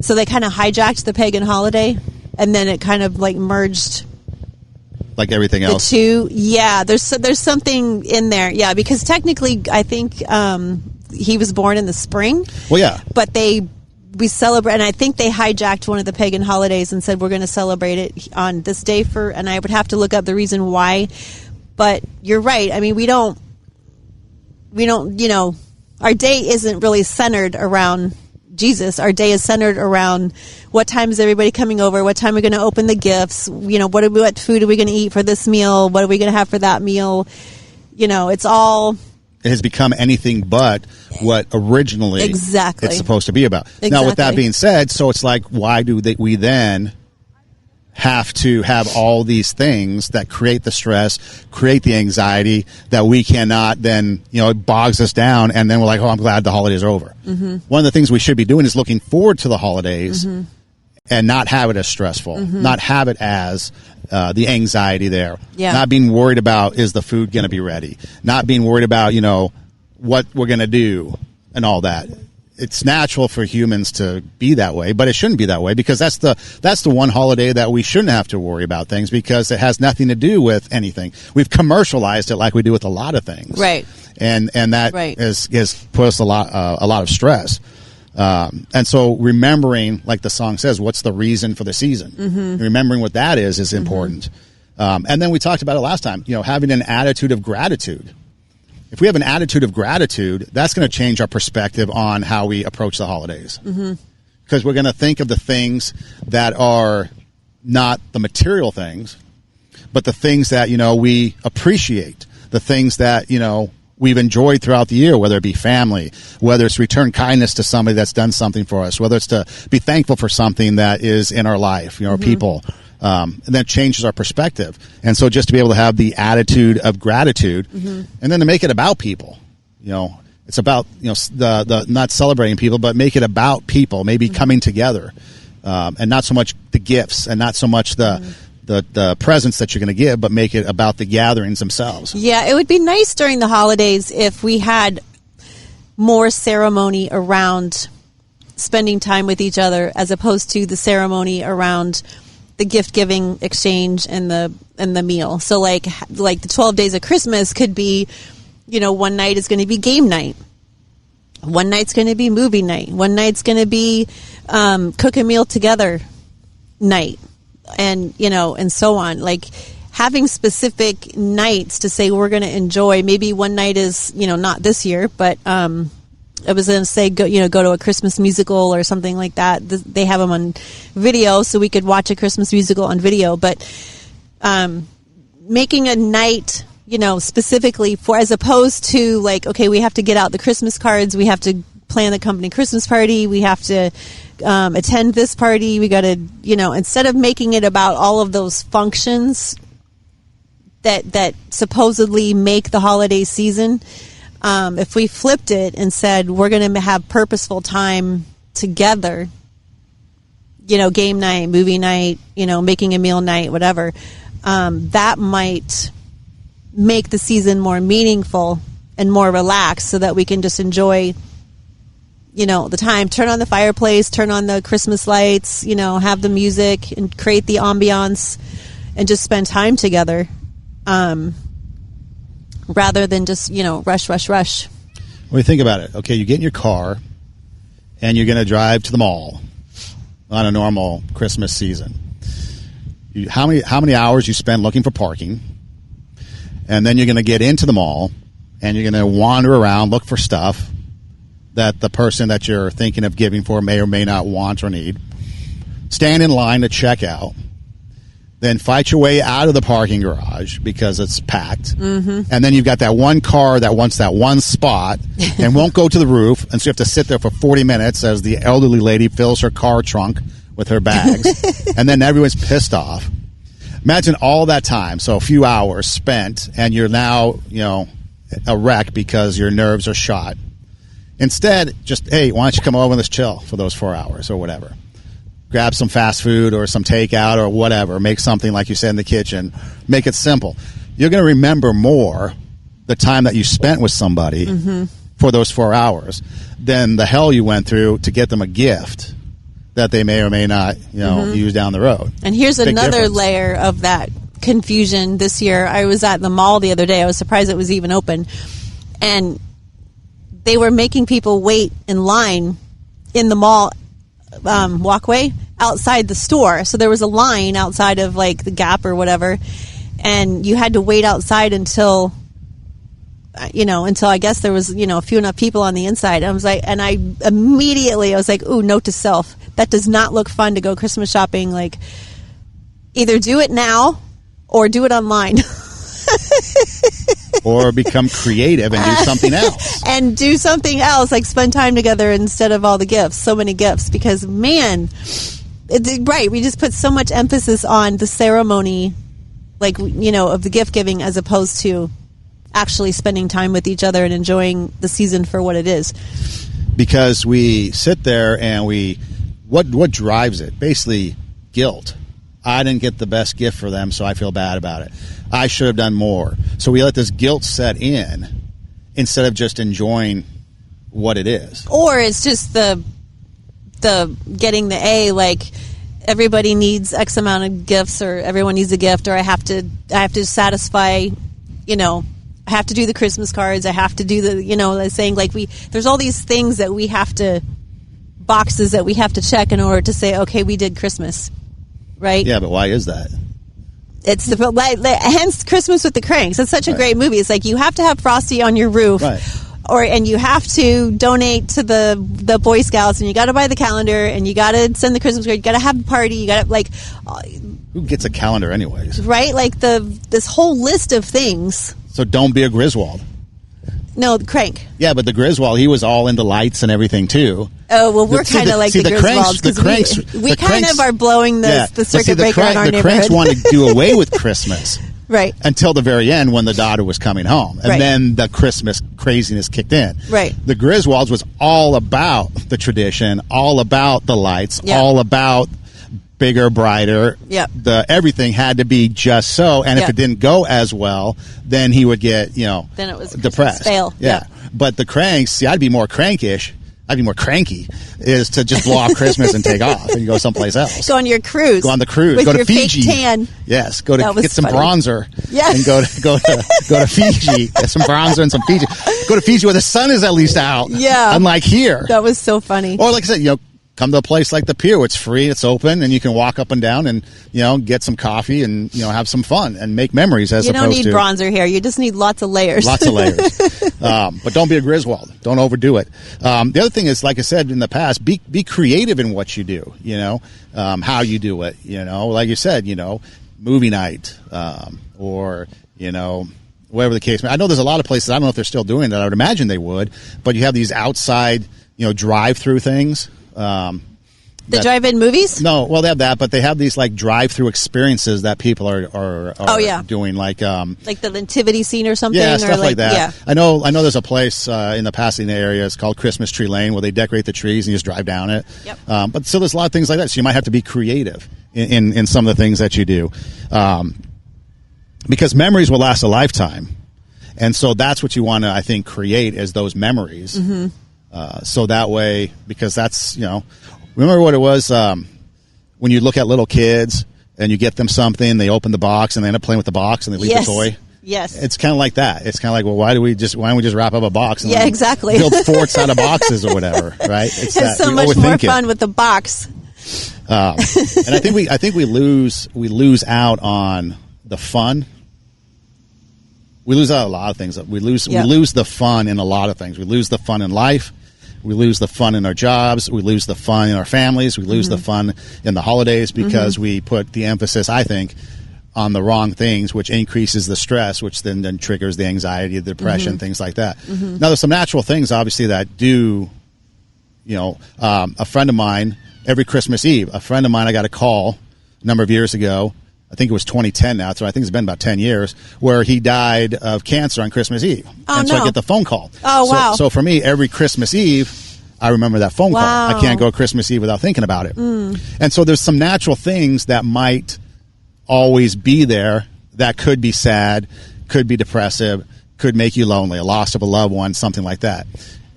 So they kind of hijacked the pagan holiday, and then it kind of merged like everything else. The two, yeah. There's something in there, yeah. Because technically, I think he was born in the spring. Well, yeah. But they we celebrate, and I think they hijacked one of the pagan holidays and said we're going to celebrate it on this day and I would have to look up the reason why. But you're right. I mean, we don't, our day isn't really centered around Jesus. Our day is centered around what time is everybody coming over, what time we're going to open the gifts, what food are we going to eat for this meal, what are we going to have for that meal. It's all... It has become anything but what originally exactly it's supposed to be about. Exactly. Now, with that being said, so it's like, why do we then have to have all these things that create the stress, create the anxiety that we cannot then, it bogs us down, and then we're like, oh, I'm glad the holidays are over. Mm-hmm. One of the things we should be doing is looking forward to the holidays mm-hmm. and not have it as stressful, mm-hmm. not have it as the anxiety there, not being worried about, is the food going to be ready, not being worried about, what we're going to do and all that. It's natural for humans to be that way, but it shouldn't be that way, because that's the one holiday that we shouldn't have to worry about things, because it has nothing to do with anything. We've commercialized it like we do with a lot of things. Right. And that has put us a lot of stress. And so remembering, like the song says, what's the reason for the season? Mm-hmm. Remembering what that is important. Mm-hmm. And then we talked about it last time, having an attitude of gratitude. If we have an attitude of gratitude, that's going to change our perspective on how we approach the holidays. Mm-hmm. Because we're going to think of the things that are not the material things, but the things that, we appreciate, the things that, we've enjoyed throughout the year, whether it be family, whether it's return kindness to somebody that's done something for us, whether it's to be thankful for something that is in our life, mm-hmm. people. And that changes our perspective. And so just to be able to have the attitude of gratitude mm-hmm. and then to make it about people, it's about, the not celebrating people, but make it about people, maybe mm-hmm. coming together, and not so much the gifts and not so much the presents that you're going to give, but make it about the gatherings themselves. Yeah, it would be nice during the holidays if we had more ceremony around spending time with each other, as opposed to the ceremony around the gift giving exchange and the meal. So like the 12 days of Christmas could be, one night is going to be game night. One night's going to be movie night. One night's going to be cook a meal together night. And, and so on. Like having specific nights to say we're going to enjoy. Maybe one night is, not this year, but I was going to say, go to a Christmas musical or something like that. They have them on video, so we could watch a Christmas musical on video. But making a night, specifically for, as opposed to like, okay, we have to get out the Christmas cards, we have to plan the company Christmas party, we have to attend this party, we got to, instead of making it about all of those functions that supposedly make the holiday season, if we flipped it and said we're going to have purposeful time together, game night, movie night, making a meal night, whatever, that might make the season more meaningful and more relaxed, so that we can just enjoy the time, turn on the fireplace, turn on the Christmas lights, have the music and create the ambiance and just spend time together. Rather than just, rush. When you think about it, okay, you get in your car and you're going to drive to the mall on a normal Christmas season. How many hours you spend looking for parking, and then you're going to get into the mall and you're going to wander around, look for stuff that the person that you're thinking of giving for may or may not want or need, stand in line to check out, then fight your way out of the parking garage because it's packed. Mm-hmm. And then you've got that one car that wants that one spot and won't go to the roof. And so you have to sit there for 40 minutes as the elderly lady fills her car trunk with her bags. And then everyone's pissed off. Imagine all that time. So a few hours spent, and you're now, a wreck because your nerves are shot. Instead, just, hey, why don't you come over and let's chill for those 4 hours or whatever. Grab some fast food or some takeout or whatever. Make something, like you said, in the kitchen. Make it simple. You're going to remember more the time that you spent with somebody mm-hmm. for those 4 hours than the hell you went through to get them a gift that they may or may not, mm-hmm. use down the road. And here's another layer of that confusion this year. I was at the mall the other day. I was surprised it was even open. And they were making people wait in line in the mall walkway outside the store. So there was a line outside of like the Gap or whatever, and you had to wait outside until I guess there was, a few enough people on the inside. I was like, and I was like, ooh, note to self, that does not look fun to go Christmas shopping. Like, either do it now or do it online. Or become creative and do something else. And do something else, like spend time together instead of all the gifts. So many gifts, because man, right, we just put so much emphasis on the ceremony, like, of the gift giving, as opposed to actually spending time with each other and enjoying the season for what it is. Because we sit there and what drives it? Basically, guilt. I didn't get the best gift for them, so I feel bad about it. I should have done more. So we let this guilt set in instead of just enjoying what it is. Or it's just the getting the A, like everybody needs X amount of gifts, or everyone needs a gift, or I have to satisfy, I have to do the Christmas cards. I have to do the, saying like there's all these things that we have to, boxes that we have to check in order to say, okay, we did Christmas. Right? Yeah, but why is that? It's hence Christmas with the Cranks. It's such a great movie. It's like you have to have Frosty on your roof, and you have to donate to the Boy Scouts, and you got to buy the calendar, and you got to send the Christmas card. You got to have a party. You got to who gets a calendar anyways? Right? Like this whole list of things. So don't be a Griswold. No, the Crank. Yeah, but the Griswold, he was all into lights and everything too. Oh, well, we're kind of like the Griswolds, because we kind of are blowing the circuit breaker on our neighborhood. The Cranks wanted to do away with Christmas. Right. Until the very end when the daughter was coming home. And then the Christmas craziness kicked in. Right. The Griswolds was all about the tradition, all about the lights, all about bigger, brighter. Yeah. Everything had to be just so. And if it didn't go as well, then he would get, then it was depressed. Fail. Yeah. But the Cranks, see, I'd be more crankish. I'd be more cranky, is to just blow off Christmas and take off and go someplace else. Go on your cruise. Go on the cruise. With go to your Fiji. Fake tan. Yes. Go to get some bronzer. Yeah. And go to Fiji. Get some bronzer and some Fiji. Go to Fiji where the sun is at least out. Yeah. Unlike here. That was so funny. Or like I said, come to a place like the Pier. It's free, it's open, and you can walk up and down and, get some coffee and, have some fun and make memories as opposed to... You don't need bronzer hair. You just need lots of layers. Lots of layers. But don't be a Griswold. Don't overdo it. The other thing is, like I said in the past, be creative in what you do, how you do it, like you said, movie night, or, whatever the case may be. I know there's a lot of places, I don't know if they're still doing that. I would imagine they would, but you have these outside, drive-through things. The drive-in movies? No, well, they have that, but they have these like drive-through experiences that people are doing, like the nativity scene or something. Yeah, stuff like that. Yeah. I know. There's a place in the Pasadena area. It's called Christmas Tree Lane, where they decorate the trees and you just drive down it. Yep. But still, there's a lot of things like that. So you might have to be creative in some of the things that you do, because memories will last a lifetime, and so that's what you want to, I think, create is those memories. Mm-hmm. So that way, because that's, remember what it was when you look at little kids and you get them something, they open the box and they end up playing with the box and they leave the toy? Yes. It's kind of like that. It's kind of like, well, why don't we just wrap up a box and exactly. build forts out of boxes or whatever, right? It's so much more fun with the box. And I think we lose out on the fun. We lose out on a lot of things. We lose the fun in a lot of things. We lose the fun in life. We lose the fun in our jobs. We lose the fun in our families. We lose the fun in the holidays because we put the emphasis, I think, on the wrong things, which increases the stress, which then triggers the anxiety, the depression, things like that. Now, there's some natural things, obviously, that do, a friend of mine, every Christmas Eve, I got a call a number of years ago. I think it was 2010 now, so I think it's been about 10 years, where he died of cancer on Christmas Eve. So I get the phone call. Oh, wow. So for me, every Christmas Eve, I remember that phone call. I can't go Christmas Eve without thinking about it. And so there's some natural things that might always be there that could be sad, could be depressive, could make you lonely, a loss of a loved one, something like that.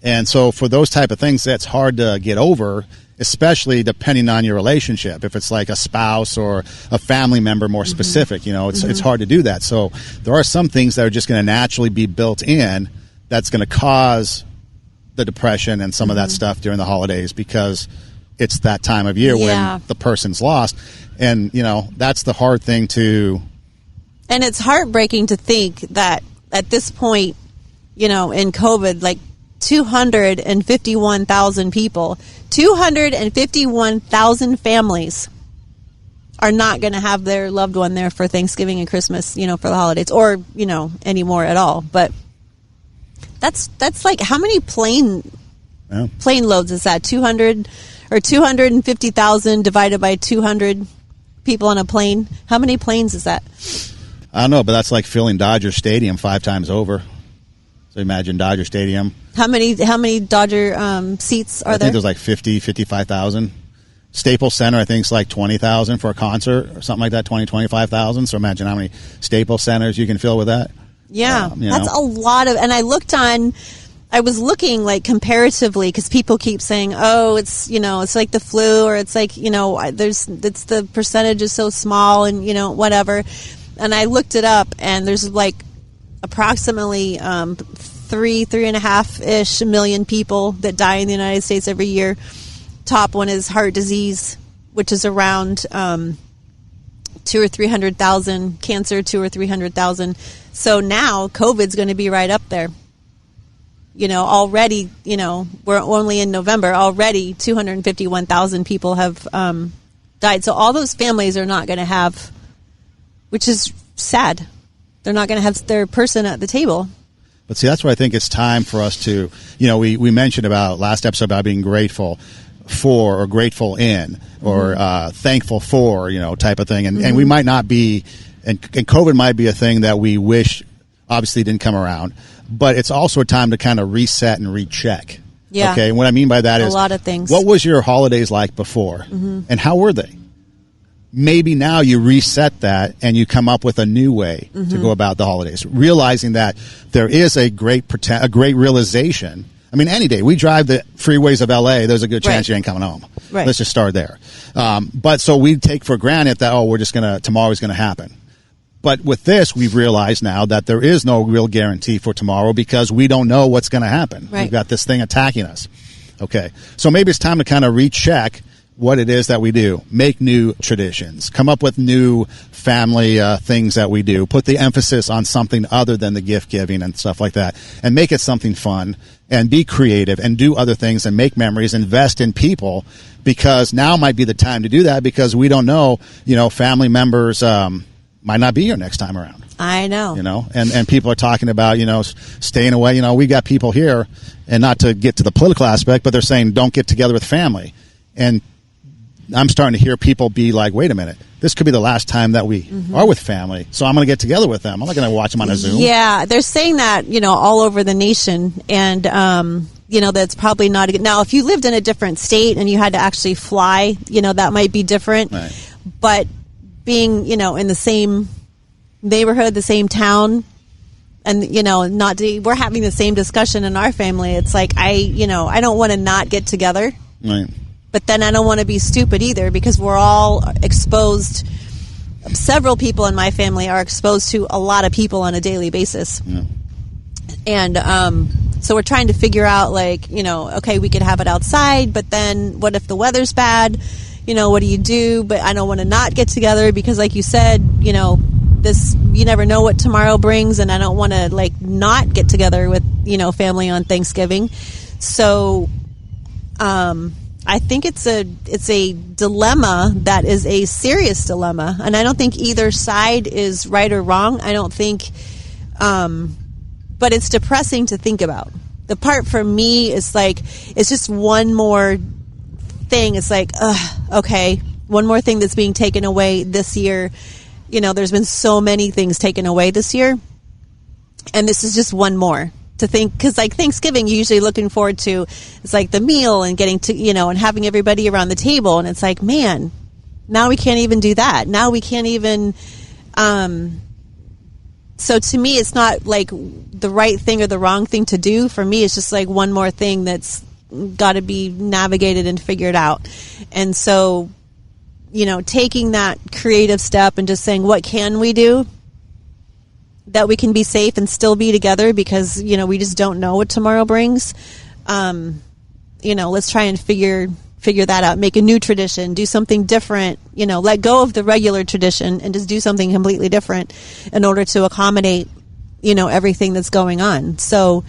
And so for those type of things, that's hard to get over, especially depending on your relationship. If it's like a spouse or a family member, more specific, it's hard to do that. So there are some things that are just going to naturally be built in that's going to cause the depression and some of that stuff during the holidays, because it's that time of year when the person's lost. And, that's the hard thing to... And it's heartbreaking to think that at this point, in COVID, like 251,000 people, 251,000 families are not going to have their loved one there for Thanksgiving and Christmas, for the holidays, or, anymore at all. But that's like, how many plane loads is that? 200 or 250,000 divided by 200 people on a plane? How many planes is that? I don't know, but that's like filling Dodger Stadium 5 times over. So imagine Dodger Stadium. How many Dodger seats are there? I think there's like 55,000. Staples Center, I think, is like 20,000 for a concert or something like that, 25,000. So imagine how many Staples Centers you can fill with that. Yeah, that's a lot of, and I was looking like comparatively, because people keep saying, oh, it's, it's like the flu, or it's like, it's the percentage is so small and, whatever. And I looked it up, and there's like approximately 3.5-ish million people that die in the United States every year. Top one is heart disease, which is around 200,000 or 300,000. Cancer, 200,000 or 300,000. So now COVID's going to be right up there. Already, we're only in November. Already 251,000 people have died. So all those families are not going to have, which is sad. They're not going to have their person at the table. But see, that's where I think it's time for us to, we mentioned about last episode about being grateful for, or grateful in, or thankful for, type of thing. And we might not be, and COVID might be a thing that we wish obviously didn't come around, but it's also a time to kind of reset and recheck. Yeah. Okay. And what I mean by that is a lot of things. What was your holidays like before, and how were they? Maybe now you reset that and you come up with a new way to go about the holidays, realizing that there is a great realization. I mean, any day we drive the freeways of LA, there's a good chance you ain't coming home. Right. Let's just start there. But so we take for granted that, tomorrow's going to happen. But with this, we've realized now that there is no real guarantee for tomorrow, because we don't know what's going to happen. Right. We've got this thing attacking us. Okay. So maybe it's time to kind of recheck what it is that we do. Make new traditions. Come up with new family things that we do. Put the emphasis on something other than the gift giving and stuff like that. And make it something fun. And be creative and do other things and make memories. Invest in people, because now might be the time to do that, because we don't know, family members might not be here next time around. I know. And people are talking about, staying away. We got people here, and not to get to the political aspect, but they're saying don't get together with family. And I'm starting to hear people be like, wait a minute, this could be the last time that we are with family, so I'm going to get together with them. I'm not going to watch them on a Zoom. Yeah, they're saying that, all over the nation, and, that's probably not a good... Now, if you lived in a different state and you had to actually fly, that might be different. Right. But being, in the same neighborhood, the same town, and, we're having the same discussion in our family. It's like, I don't want to not get together. Right. But then I don't want to be stupid either, because we're all exposed. Several people in my family are exposed to a lot of people on a daily basis. Yeah. And so we're trying to figure out, okay, we could have it outside, but then what if the weather's bad? What do you do? But I don't want to not get together, because like you said, you never know what tomorrow brings, and I don't want to not get together with, family on Thanksgiving. So, I think it's a dilemma that is a serious dilemma, and I don't think either side is right or wrong. I don't think, but it's depressing to think about. The part for me is it's just one more thing. It's okay, one more thing that's being taken away this year. There's been so many things taken away this year, and this is just one more. To think, because Thanksgiving, you're usually looking forward to, it's the meal and getting to, and having everybody around the table. And it's man, now we can't even do that. Now we can't even, so to me, it's not the right thing or the wrong thing to do. For me, it's just one more thing that's got to be navigated and figured out. And so, taking that creative step and just saying, what can we do that we can be safe and still be together, because, we just don't know what tomorrow brings. Let's try and figure figure that out, make a new tradition, do something different, let go of the regular tradition and just do something completely different in order to accommodate, everything that's going on. So,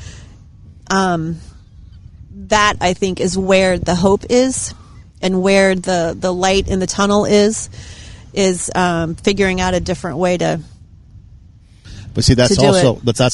that I think is where the hope is and where the light in the tunnel is figuring out a different way to. But see, that's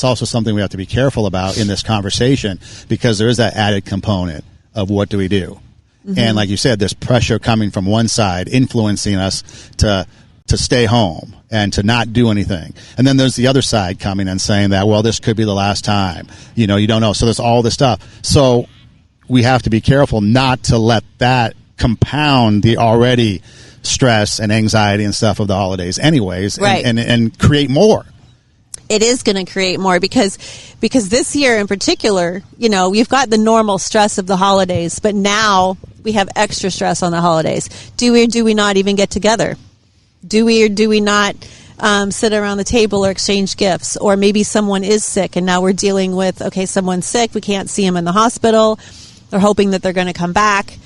also something we have to be careful about in this conversation, because there is that added component of what do we do? Mm-hmm. And like you said, there's pressure coming from one side influencing us to stay home and to not do anything. And then there's the other side coming and saying that, well, this could be the last time. You don't know. So there's all this stuff. So we have to be careful not to let that compound the already stress and anxiety and stuff of the holidays anyways, right. and create more. It is going to create more because this year in particular, we've got the normal stress of the holidays, but now we have extra stress on the holidays. Do we or do we not even get together? Do we or do we not sit around the table or exchange gifts? Or maybe someone is sick and now we're dealing with, okay, someone's sick. We can't see them in the hospital. They're hoping that they're going to come back.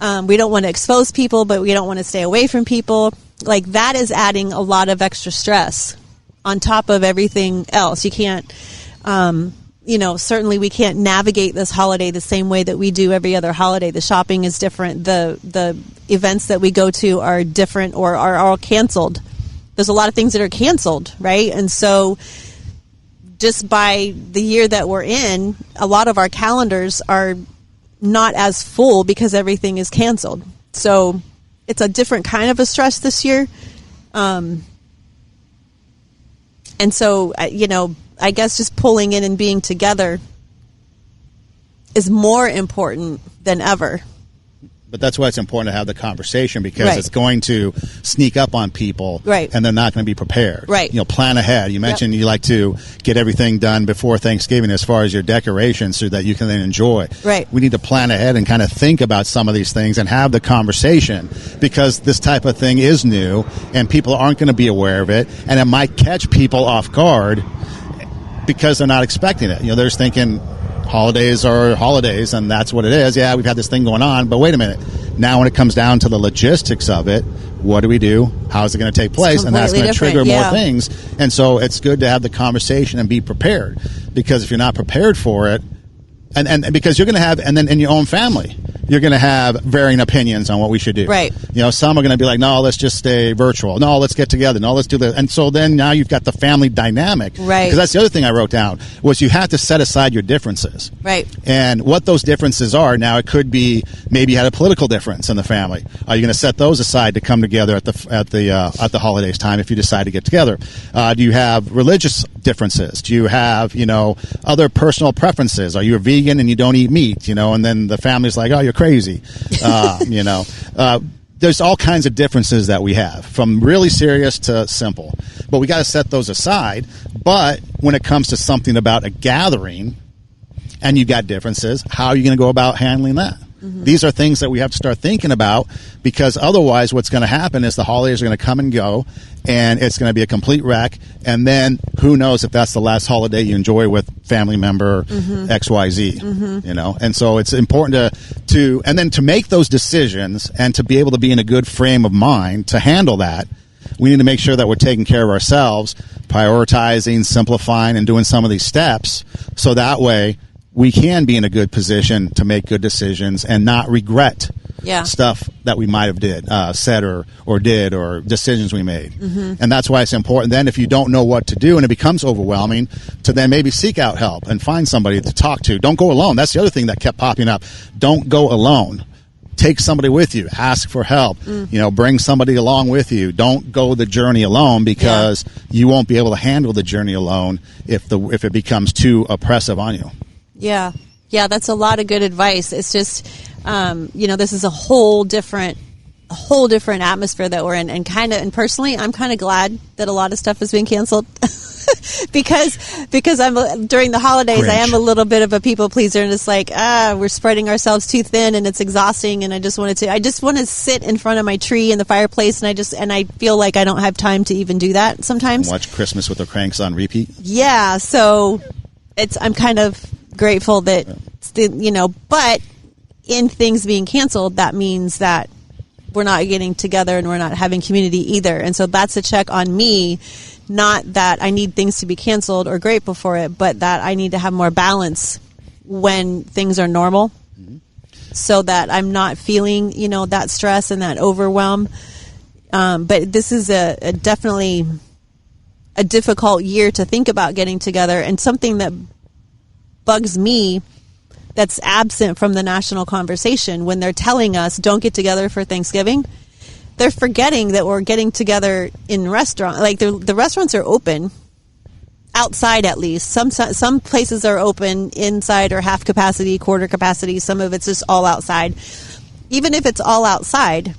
We don't want to expose people, but we don't want to stay away from people. Like, that is adding a lot of extra stress on top of everything else. You can't, certainly we can't navigate this holiday the same way that we do every other holiday. The shopping is different. The events that we go to are different or are all canceled. There's a lot of things that are canceled, right? And so just by the year that we're in, a lot of our calendars are not as full because everything is canceled. So it's a different kind of a stress this year. And so, I guess just pulling in and being together is more important than ever. But that's why it's important to have the conversation, because right. it's going to sneak up on people, right. and they're not going to be prepared. Right. Plan ahead. You mentioned you like to get everything done before Thanksgiving as far as your decorations so that you can then enjoy. Right. We need to plan ahead and kind of think about some of these things and have the conversation, because this type of thing is new and people aren't going to be aware of it, and it might catch people off guard because they're not expecting it. They're just thinking holidays are holidays and that's what it is. Yeah, we've had this thing going on, but wait a minute. Now when it comes down to the logistics of it, what do we do? How is it going to take place? And that's going to trigger more things. And so it's good to have the conversation and be prepared, because if you're not prepared for it, and because you're going to have, and then in your own family, you're going to have varying opinions on what we should do. Right. Some are going to be like, no, let's just stay virtual. No, let's get together. No, let's do this. And so then now you've got the family dynamic. Right. Because that's the other thing I wrote down, was you have to set aside your differences. Right. And what those differences are, now it could be maybe you had a political difference in the family. Are you going to set those aside to come together at the holidays time if you decide to get together? Do you have religious differences? Do you have, other personal preferences? Are you a vegan and you don't eat meat, and then the family's like, oh, you're crazy. There's all kinds of differences that we have, from really serious to simple. But we got to set those aside. But when it comes to something about a gathering and you got differences, how are you going to go about handling that? Mm-hmm. These are things that we have to start thinking about, because otherwise what's going to happen is the holidays are going to come and go, and it's going to be a complete wreck. And then who knows if that's the last holiday you enjoy with family member XYZ, And so it's important to make those decisions and to be able to be in a good frame of mind to handle that. We need to make sure that we're taking care of ourselves, prioritizing, simplifying, and doing some of these steps, so that way we can be in a good position to make good decisions and not regret stuff that we might have said or did, or decisions we made. Mm-hmm. And that's why it's important then, if you don't know what to do and it becomes overwhelming, to then maybe seek out help and find somebody to talk to. Don't go alone. That's the other thing that kept popping up. Don't go alone. Take somebody with you. Ask for help. Bring somebody along with you. Don't go the journey alone, because you won't be able to handle the journey alone if it becomes too oppressive on you. Yeah, that's a lot of good advice. It's just, this is a whole different atmosphere that we're in, and personally, I'm kind of glad that a lot of stuff has been canceled, because I'm during the holidays, Grinch. I am a little bit of a people pleaser, and it's like, we're spreading ourselves too thin, and it's exhausting, and I just want to sit in front of my tree in the fireplace, and I feel like I don't have time to even do that sometimes. Watch Christmas with the Cranks on repeat. Yeah, so I'm kind of grateful that, but in things being canceled, that means that we're not getting together and we're not having community either. And so that's a check on me, not that I need things to be canceled or grateful for it, but that I need to have more balance when things are normal, so that I'm not feeling, that stress and that overwhelm. But this is a definitely a difficult year to think about getting together, and something that bugs me that's absent from the national conversation when they're telling us don't get together for Thanksgiving. They're forgetting that we're getting together in restaurants. Like the restaurants are open outside, at least. Some places are open inside or half capacity, quarter capacity. Some of it's just all outside. Even if it's all outside,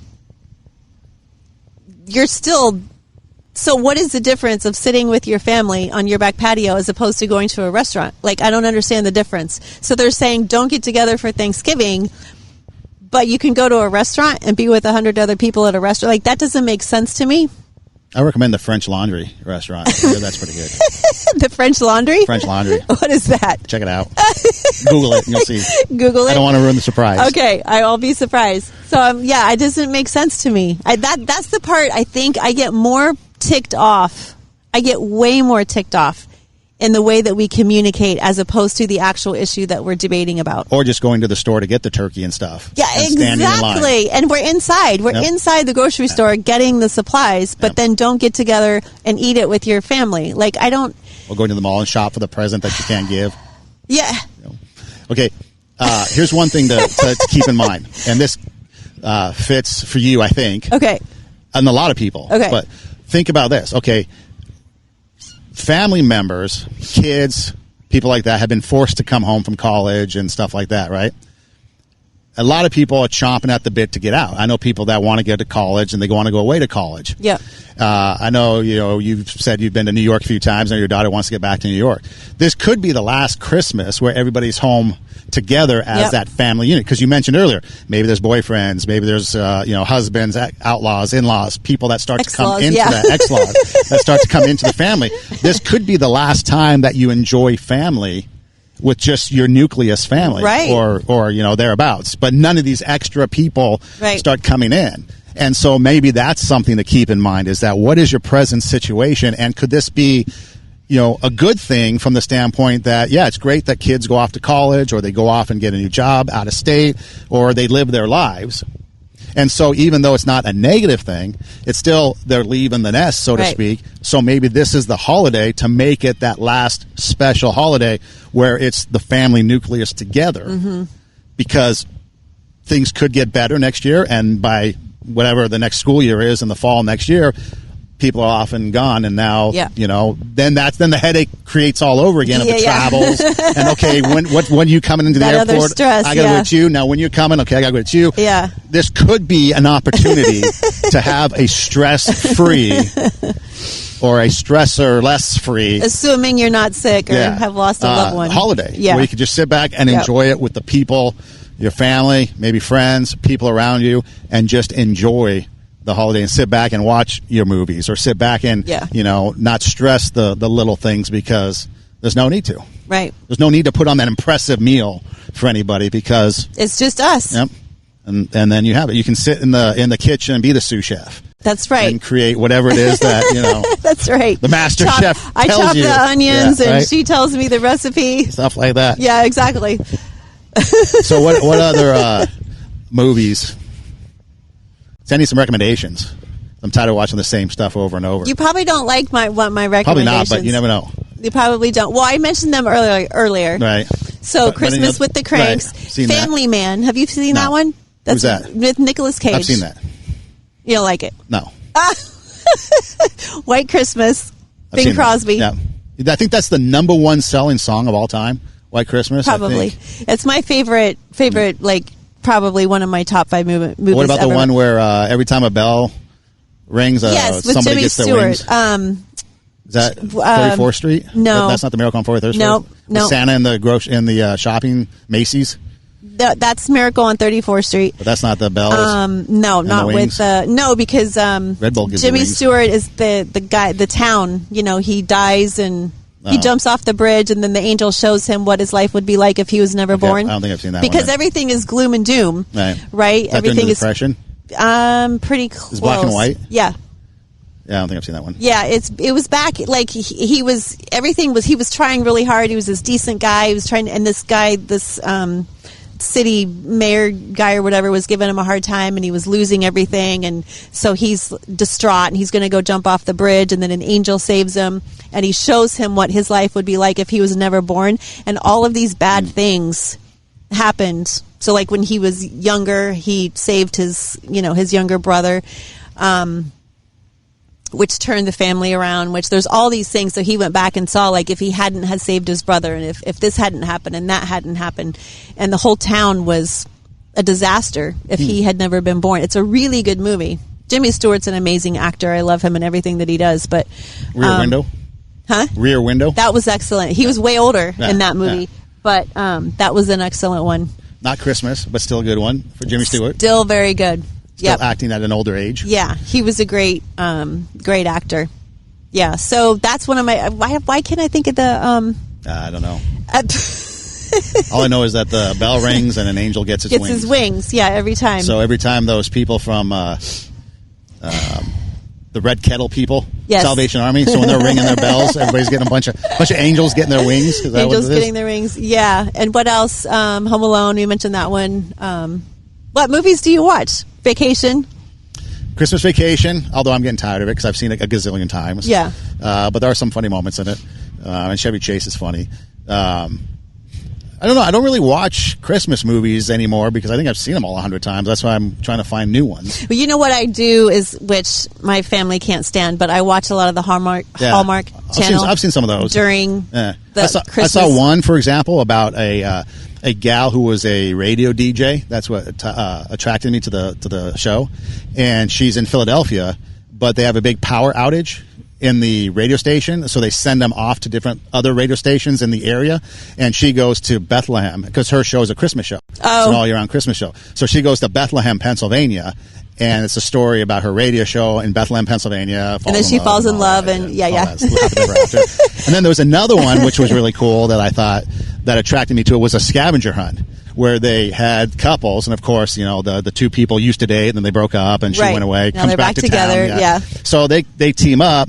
you're still. So what is the difference of sitting with your family on your back patio as opposed to going to a restaurant? Like, I don't understand the difference. So they're saying don't get together for Thanksgiving, but you can go to a restaurant and be with 100 other people at a restaurant. Like, that doesn't make sense to me. I recommend the French Laundry restaurant. That's pretty good. The French Laundry? French Laundry. What is that? Check it out. Google it and you'll see. Google it? I don't want to ruin the surprise. Okay, I'll be surprised. So, it doesn't make sense to me. That's the part I think I get more ticked off. I get way more ticked off in the way that we communicate as opposed to the actual issue that we're debating about. Or just going to the store to get the turkey and stuff. Yeah, and exactly. And we're inside. We're inside the grocery store getting the supplies, but then don't get together and eat it with your family. Like, I don't... Or going to the mall and shop for the present that you can't give. Yeah. Okay, here's one thing to keep in mind. And this fits for you, I think. Okay. And a lot of people. Okay. But think about this. Okay, family members, kids, people like that have been forced to come home from college and stuff like that, right? A lot of people are chomping at the bit to get out. I know people that want to get to college and they want to go away to college. Yeah. I know, you've said you've been to New York a few times and your daughter wants to get back to New York. This could be the last Christmas where everybody's home together as that family unit. Because you mentioned earlier, maybe there's boyfriends, maybe there's, husbands, outlaws, in-laws, people that start to come into that, ex-laws, that start to come into the family. This could be the last time that you enjoy family with just your nucleus family, right, or thereabouts. But none of these extra people start coming in. And so maybe that's something to keep in mind, is that what is your present situation, and could this be a good thing from the standpoint that, it's great that kids go off to college or they go off and get a new job out of state or they live their lives. And so even though it's not a negative thing, it's still they're leaving the nest, so to speak. So maybe this is the holiday to make it that last special holiday where it's the family nucleus together, because things could get better next year. And by whatever the next school year is in the fall next year, people are off and gone, and now then the headache creates all over again of the travels. And okay, when you coming into the airport, stress, I got to go with you. Now when you're coming, okay, I got to go with you. Yeah, this could be an opportunity to have a stress-free or a stressor-less-free, assuming you're not sick or have lost a loved one, holiday. Where you could just sit back and enjoy it with the people, your family, maybe friends, people around you, and just enjoy the holiday and sit back and watch your movies, or sit back and not stress the little things, because there's no need to. Right. There's no need to put on that impressive meal for anybody, because it's just us. Yep. And then you have it. You can sit in the kitchen and be the sous chef. That's right. And create whatever it is that That's right. The master chef tells I chop you. the onions, and she tells me the recipe. Stuff like that. Yeah, exactly. So what other movies? Send me some recommendations. I'm tired of watching the same stuff over and over. You probably don't like my recommendations. Probably not, but you never know. You probably don't. Well, I mentioned them earlier. Right. So Christmas with the Cranks, Family Man. Have you seen that one? Who's that? With Nicolas Cage. I've seen that. You don't like it? No. White Christmas. Bing Crosby. Yeah. I think that's the number one selling song of all time. White Christmas. Probably. It's my favorite. Probably one of my top 5 movies. What about the one where every time a bell rings, yes, with somebody Jimmy gets Stewart. their wings? Is that 34th Street? No, that's not the Miracle on 43rd Street. No. Santa in the shopping Macy's. That's Miracle on 34th Street. But that's not the bells. No, not with because Red Bull gives Jimmy wings. Stewart is the guy, the town. He dies and He jumps off the bridge, and then the angel shows him what his life would be like if he was never born. I don't think I've seen that because one. everything is gloom and doom, right? Is that Everything is depression. Pretty close. It's black and white. Yeah. Yeah, I don't think I've seen that one. Yeah, it was back like he was he was trying really hard. He was this decent guy. He was trying, and this guy, this city mayor guy or whatever, was giving him a hard time, and he was losing everything, and so he's distraught, and he's going to go jump off the bridge, and then an angel saves him, and he shows him what his life would be like if he was never born, and all of these bad things happened. So like when he was younger, he saved his younger brother, which turned the family around, which there's all these things. So he went back and saw, like, if he hadn't had saved his brother, and if this hadn't happened and that hadn't happened, and the whole town was a disaster if he had never been born. It's a really good movie. Jimmy Stewart's an amazing actor. I love him and everything that he does. But Rear Window? Huh? Rear Window? That was excellent. He was way older in that movie, but that was an excellent one. Not Christmas, but still a good one for Jimmy Stewart. Still very good. Still acting at an older age. Yeah, he was a great actor. Yeah, so that's one of my. Why can't I think of the? I don't know. All I know is that the bell rings and an angel gets his wings. His wings, yeah, every time. So every time those people from the Red Kettle people, Salvation Army, so when they're ringing their bells, everybody's getting a bunch of angels getting their wings. Is that angels what it is? Getting their wings, yeah. And what else? Home Alone. We mentioned that one. What movies do you watch? Vacation. Christmas Vacation, although I'm getting tired of it because I've seen it a gazillion times. Yeah. But there are some funny moments in it. And Chevy Chase is funny. I don't know. I don't really watch Christmas movies anymore because I think I've seen them all 100 times. That's why I'm trying to find new ones. Well, you know what I do is, which my family can't stand, but I watch a lot of the Hallmark channel. I've seen some of those. During the Christmas. I saw one, for example, about a gal who was a radio DJ. That's what attracted me to the show. And she's in Philadelphia, but they have a big power outage in the radio station, so they send them off to different other radio stations in the area, and she goes to Bethlehem because her show is a Christmas show. It's an all-year-round Christmas show. So she goes to Bethlehem, Pennsylvania, and it's a story about her radio show in Bethlehem, Pennsylvania. And then she falls in love, and And then there was another one which was really cool that I thought that attracted me to it, was a scavenger hunt where they had couples, and of course, the two people used to date, and then they broke up, and she went away. Now they're back together. Town, yeah. So they team up,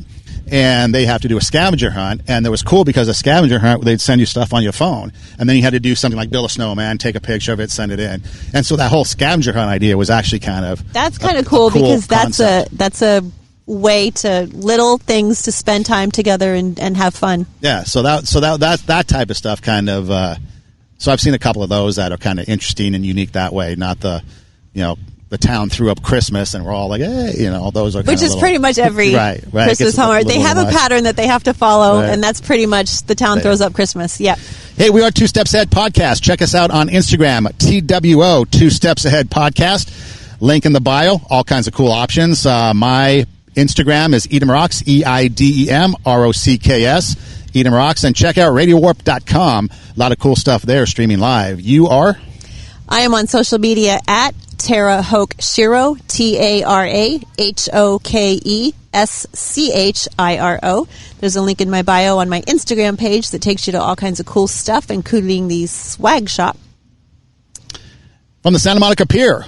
and they have to do a scavenger hunt. And it was cool because a scavenger hunt, they'd send you stuff on your phone, and then you had to do something like build a snowman, take a picture of it, send it in. And so that whole scavenger hunt idea was actually that's kind of cool because that's a way to little things to spend time together and have fun. Yeah. So that type of stuff kind of. So I've seen a couple of those that are kind of interesting and unique that way. Not the town threw up Christmas and we're all like, hey, those are which is pretty much every right. Christmas Hallmark. They have a pattern that they have to follow, and that's pretty much the town throws up Christmas. Yeah. Hey, we are Two Steps Ahead Podcast. Check us out on Instagram, TWO, Two Steps Ahead Podcast. Link in the bio, all kinds of cool options. My Instagram is Edom Rocks, EIDEMROCKS. Edom Rocks, and check out RadioWarp.com. A lot of cool stuff there streaming live. You are? I am on social media at Tara Hoke Shiro, TaraHokesChiro. There's a link in my bio on my Instagram page that takes you to all kinds of cool stuff, including the swag shop. From the Santa Monica Pier,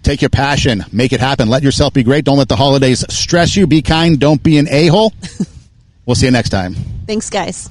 take your passion, make it happen. Let yourself be great. Don't let the holidays stress you. Be kind. Don't be an a-hole. We'll see you next time. Thanks, guys.